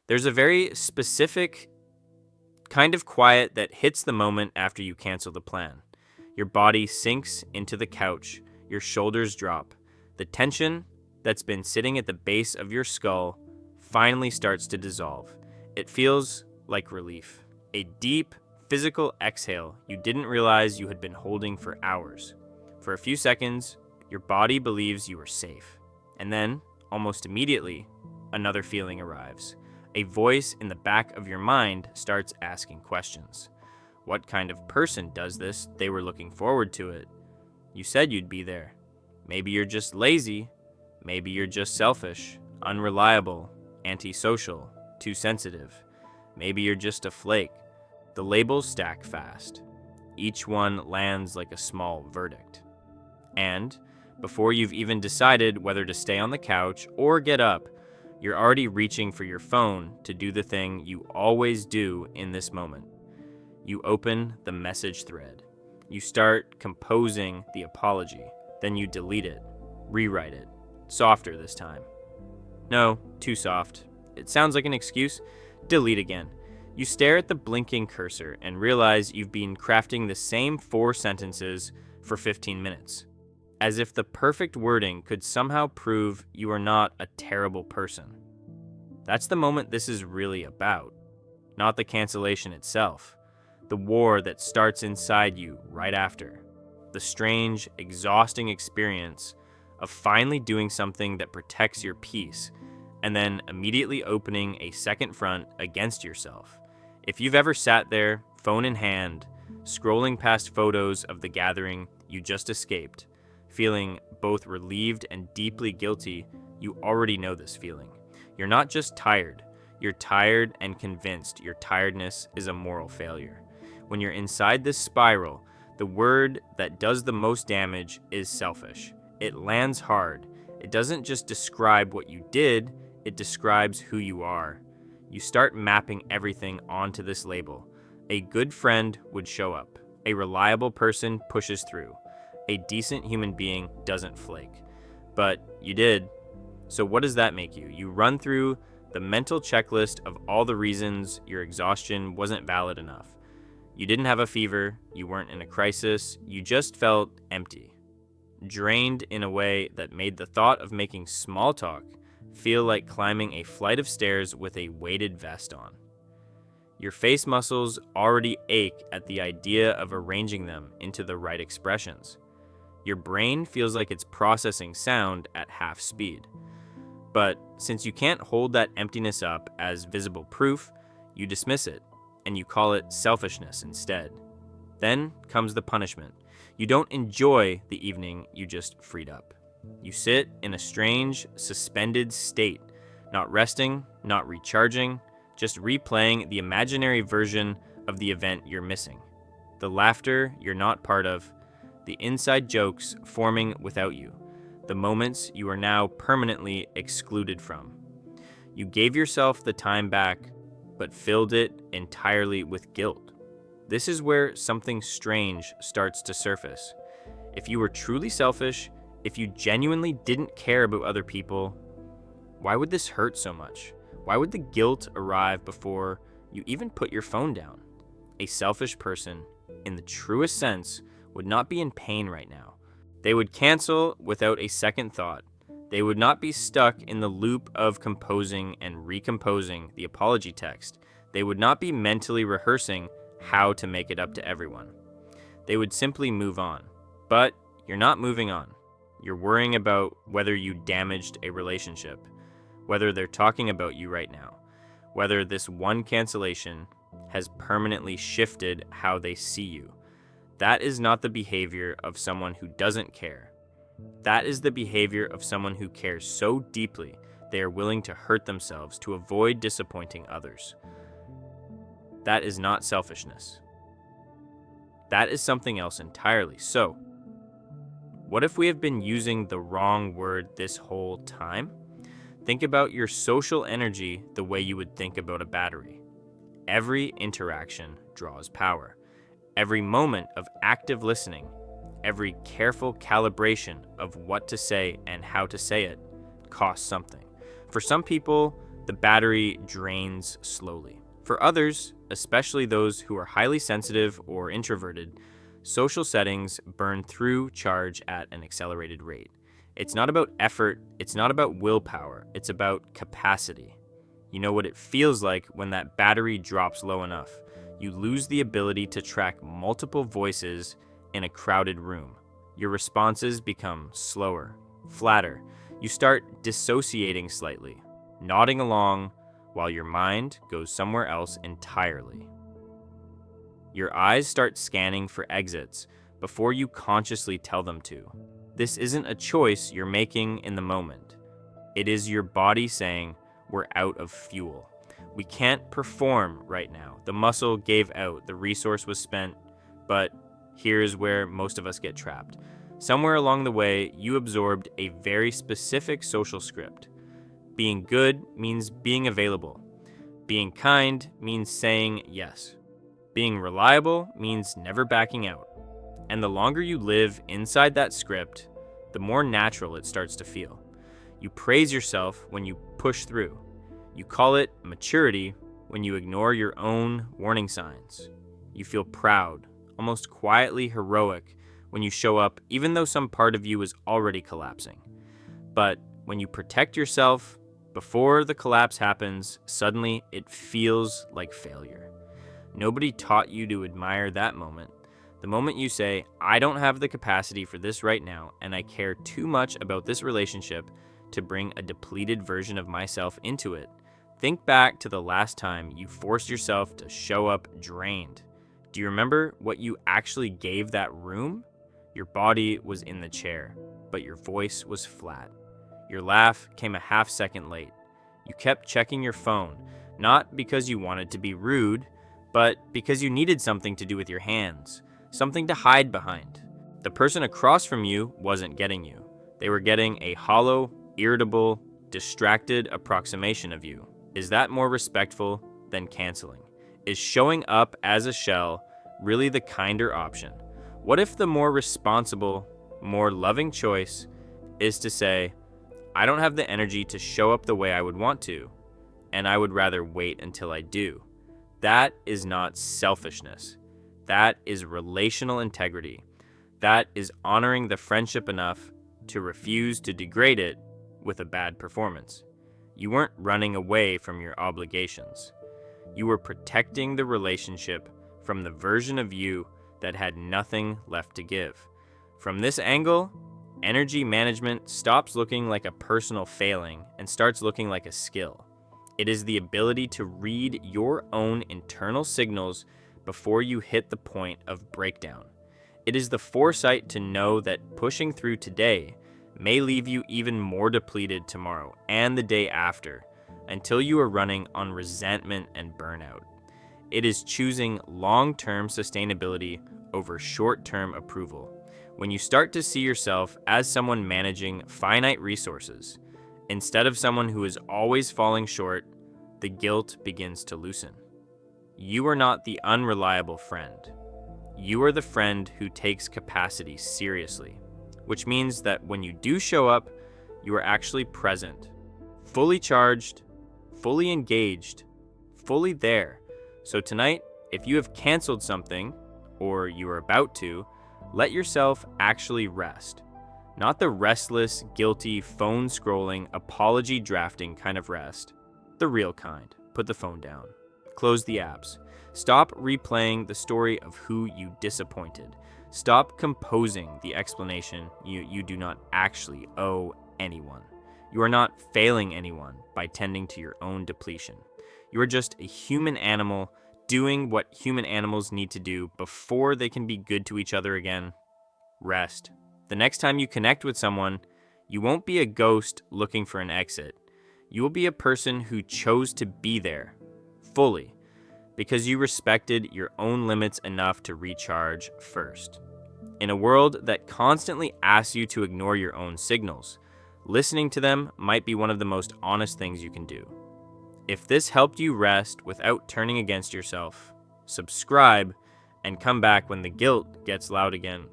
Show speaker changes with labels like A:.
A: There's a very specific kind of quiet that hits the moment after you cancel the plan. Your body sinks into the couch, your shoulders drop. The tension that's been sitting at the base of your skull finally starts to dissolve. It feels like relief. A deep, physical exhale you didn't realize you had been holding for hours. For a few seconds, your body believes you are safe. And then, almost immediately, another feeling arrives. A voice in the back of your mind starts asking questions. What kind of person does this? They were looking forward to it. You said you'd be there. Maybe you're just lazy. Maybe you're just selfish, unreliable, antisocial, too sensitive. Maybe you're just a flake. The labels stack fast. Each one lands like a small verdict. And before you've even decided whether to stay on the couch or get up, you're already reaching for your phone to do the thing you always do in this moment. You open the message thread. You start composing the apology. Then you delete it, rewrite it, softer this time. No, too soft. It sounds like an excuse. Delete again. You stare at the blinking cursor and realize you've been crafting the same 4 sentences for 15 minutes. As if the perfect wording could somehow prove you are not a terrible person. That's the moment this is really about, not the cancellation itself. The war that starts inside you right after. The strange, exhausting experience of finally doing something that protects your peace and then immediately opening a second front against yourself. If you've ever sat there, phone in hand, scrolling past photos of the gathering you just escaped, feeling both relieved and deeply guilty, you already know this feeling. You're not just tired. You're tired and convinced your tiredness is a moral failure. When you're inside this spiral, the word that does the most damage is selfish. It lands hard. It doesn't just describe what you did, it describes who you are. You start mapping everything onto this label. A good friend would show up. A reliable person pushes through. A decent human being doesn't flake. But you did. So what does that make you? You run through the mental checklist of all the reasons your exhaustion wasn't valid enough. You didn't have a fever, you weren't in a crisis, you just felt empty. Drained in a way that made the thought of making small talk feel like climbing a flight of stairs with a weighted vest on. Your face muscles already ache at the idea of arranging them into the right expressions. Your brain feels like it's processing sound at half speed. But since you can't hold that emptiness up as visible proof, you dismiss it, and you call it selfishness instead. Then comes the punishment. You don't enjoy the evening you just freed up. You sit in a strange, suspended state, not resting, not recharging, just replaying the imaginary version of the event you're missing. The laughter you're not part of, the inside jokes forming without you, the moments you are now permanently excluded from. You gave yourself the time back, but filled it entirely with guilt. This is where something strange starts to surface. If you were truly selfish, if you genuinely didn't care about other people, why would this hurt so much? Why would the guilt arrive before you even put your phone down? A selfish person, in the truest sense, would not be in pain right now. They would cancel without a second thought. They would not be stuck in the loop of composing and recomposing the apology text. They would not be mentally rehearsing how to make it up to everyone. They would simply move on. But you're not moving on. You're worrying about whether you damaged a relationship, whether they're talking about you right now, whether this one cancellation has permanently shifted how they see you. That is not the behavior of someone who doesn't care. That is the behavior of someone who cares so deeply they are willing to hurt themselves to avoid disappointing others. That is not selfishness. That is something else entirely. So, what if we have been using the wrong word this whole time? Think about your social energy the way you would think about a battery. Every interaction draws power. Every moment of active listening, every careful calibration of what to say and how to say it costs something. For some people, the battery drains slowly. For others, especially those who are highly sensitive or introverted, social settings burn through charge at an accelerated rate. It's not about effort, it's not about willpower, it's about capacity. You know what it feels like when that battery drops low enough. You lose the ability to track multiple voices in a crowded room. Your responses become slower, flatter. You start dissociating slightly, nodding along while your mind goes somewhere else entirely. Your eyes start scanning for exits before you consciously tell them to. This isn't a choice you're making in the moment. It is your body saying, "We're out of fuel. We can't perform right now. The muscle gave out, the resource was spent," but here's where most of us get trapped. Somewhere along the way, you absorbed a very specific social script. Being good means being available. Being kind means saying yes. Being reliable means never backing out. And the longer you live inside that script, the more natural it starts to feel. You praise yourself when you push through. You call it maturity when you ignore your own warning signs. You feel proud, almost quietly heroic, when you show up even though some part of you is already collapsing. But when you protect yourself before the collapse happens, suddenly it feels like failure. Nobody taught you to admire that moment. The moment you say, "I don't have the capacity for this right now, and I care too much about this relationship to bring a depleted version of myself into it." Think back to the last time you forced yourself to show up drained. Do you remember what you actually gave that room? Your body was in the chair, but your voice was flat. Your laugh came a half second late. You kept checking your phone, not because you wanted to be rude, but because you needed something to do with your hands, something to hide behind. The person across from you wasn't getting you. They were getting a hollow, irritable, distracted approximation of you. Is that more respectful than canceling? Is showing up as a shell really the kinder option? What if the more responsible, more loving choice is to say, "I don't have the energy to show up the way I would want to, and I would rather wait until I do"? That is not selfishness. That is relational integrity. That is honoring the friendship enough to refuse to degrade it with a bad performance. You weren't running away from your obligations. You were protecting the relationship from the version of you that had nothing left to give. From this angle, energy management stops looking like a personal failing and starts looking like a skill. It is the ability to read your own internal signals before you hit the point of breakdown. It is the foresight to know that pushing through today may leave you even more depleted tomorrow and the day after, until you are running on resentment and burnout. It is choosing long-term sustainability over short-term approval. When you start to see yourself as someone managing finite resources, instead of someone who is always falling short, the guilt begins to loosen. You are not the unreliable friend. You are the friend who takes capacity seriously, which means that when you do show up, you are actually present, fully charged, fully engaged, fully there. So tonight, if you have canceled something, or you are about to, let yourself actually rest. Not the restless, guilty, phone scrolling, apology drafting kind of rest. The real kind. Put the phone down. Close the apps. Stop replaying the story of who you disappointed. Stop composing the explanation you do not actually owe anyone. You are not failing anyone by tending to your own depletion. You are just a human animal doing what human animals need to do before they can be good to each other again. Rest. The next time you connect with someone, you won't be a ghost looking for an exit. You will be a person who chose to be there, fully, because you respected your own limits enough to recharge first. In a world that constantly asks you to ignore your own signals, listening to them might be one of the most honest things you can do. If this helped you rest without turning against yourself, subscribe and come back when the guilt gets loud again.